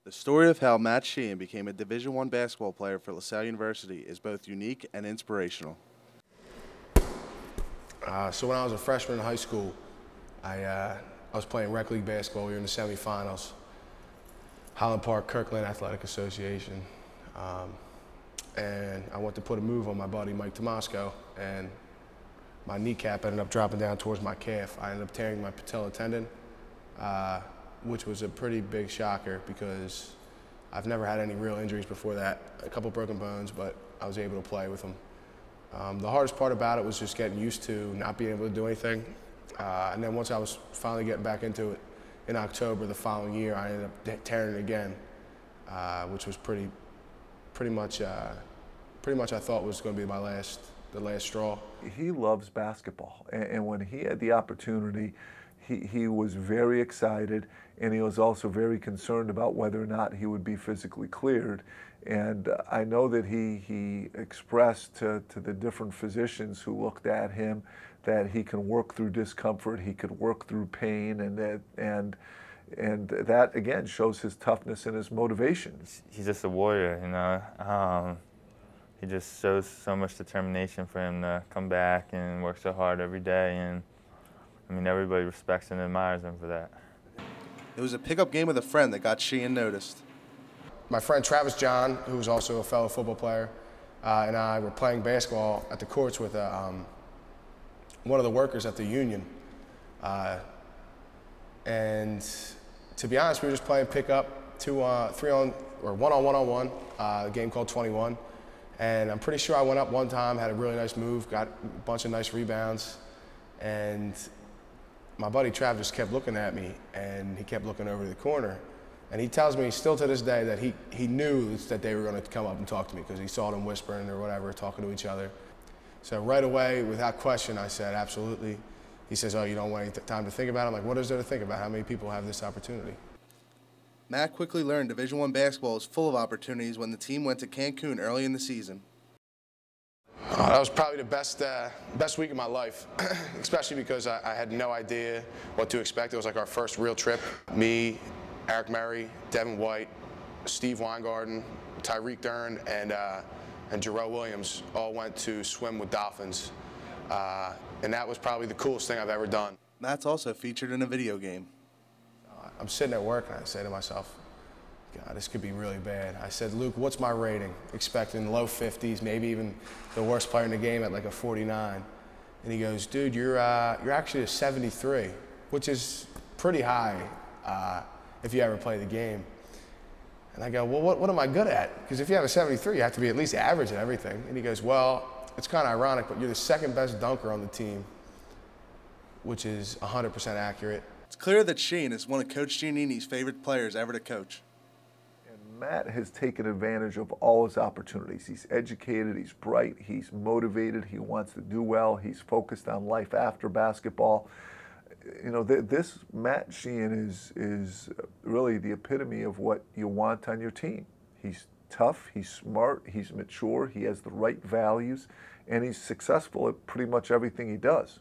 The story of how Matt Sheehan became a Division I basketball player for LaSalle University is both unique and inspirational. So when I was a freshman in high school, I was playing rec league basketball. We were in the semifinals. Highland Park Kirkland Athletic Association. And I went to put a move on my buddy Mike Tomasco, and my kneecap ended up dropping down towards my calf. I ended up tearing my patella tendon, which was a pretty big shocker because I've never had any real injuries before that. A couple broken bones, but I was able to play with them. The hardest part about it was just getting used to not being able to do anything. And then once I was finally getting back into it in October the following year, I ended up tearing it again, which was pretty much I thought was going to be the last straw. He loves basketball, and when he had the opportunity, he was very excited, and he was also very concerned about whether or not he would be physically cleared. And I know that he expressed to the different physicians who looked at him that he can work through discomfort, he could work through pain, and that again shows his toughness and his motivation. He's just a warrior, you know. He just shows so much determination for him to come back and work so hard every day, and I mean, everybody respects and admires him for that. It was a pickup game with a friend that got Sheehan noticed. My friend Travis John, who was also a fellow football player, and I were playing basketball at the courts with one of the workers at the union. And to be honest, we were just playing pickup, one-on-one, a game called 21. And I'm pretty sure I went up one time, had a really nice move, got a bunch of nice rebounds, and my buddy Trav just kept looking at me, and he kept looking over the corner. And he tells me still to this day that he knew that they were going to come up and talk to me because he saw them whispering or whatever, talking to each other. So right away, without question, I said, absolutely. He says, oh, you don't want any time to think about it? I'm like, what is there to think about? How many people have this opportunity? Matt quickly learned Division I basketball is full of opportunities when the team went to Cancun early in the season. That was probably the best week of my life, especially because I had no idea what to expect. It was like our first real trip. Me, Eric Murray, Devin White, Steve Weingarten, Tyreek Dern, and Jarrell Williams all went to swim with dolphins. And that was probably the coolest thing I've ever done. Matt's also featured in a video game. I'm sitting at work and I say to myself, God, this could be really bad. I said, Luke, what's my rating? Expecting low 50s, maybe even the worst player in the game at like a 49. And he goes, dude, you're actually a 73, which is pretty high if you ever play the game. And I go, well, what am I good at? Because if you have a 73, you have to be at least average at everything. And he goes, well, it's kind of ironic, but you're the second best dunker on the team, which is 100% accurate. It's clear that Sheehan is one of Coach Giannini's favorite players ever to coach. And Matt has taken advantage of all his opportunities. He's educated, he's bright, he's motivated, he wants to do well, he's focused on life after basketball. You know, this Matt Sheehan is really the epitome of what you want on your team. He's tough, he's smart, he's mature, he has the right values, and he's successful at pretty much everything he does.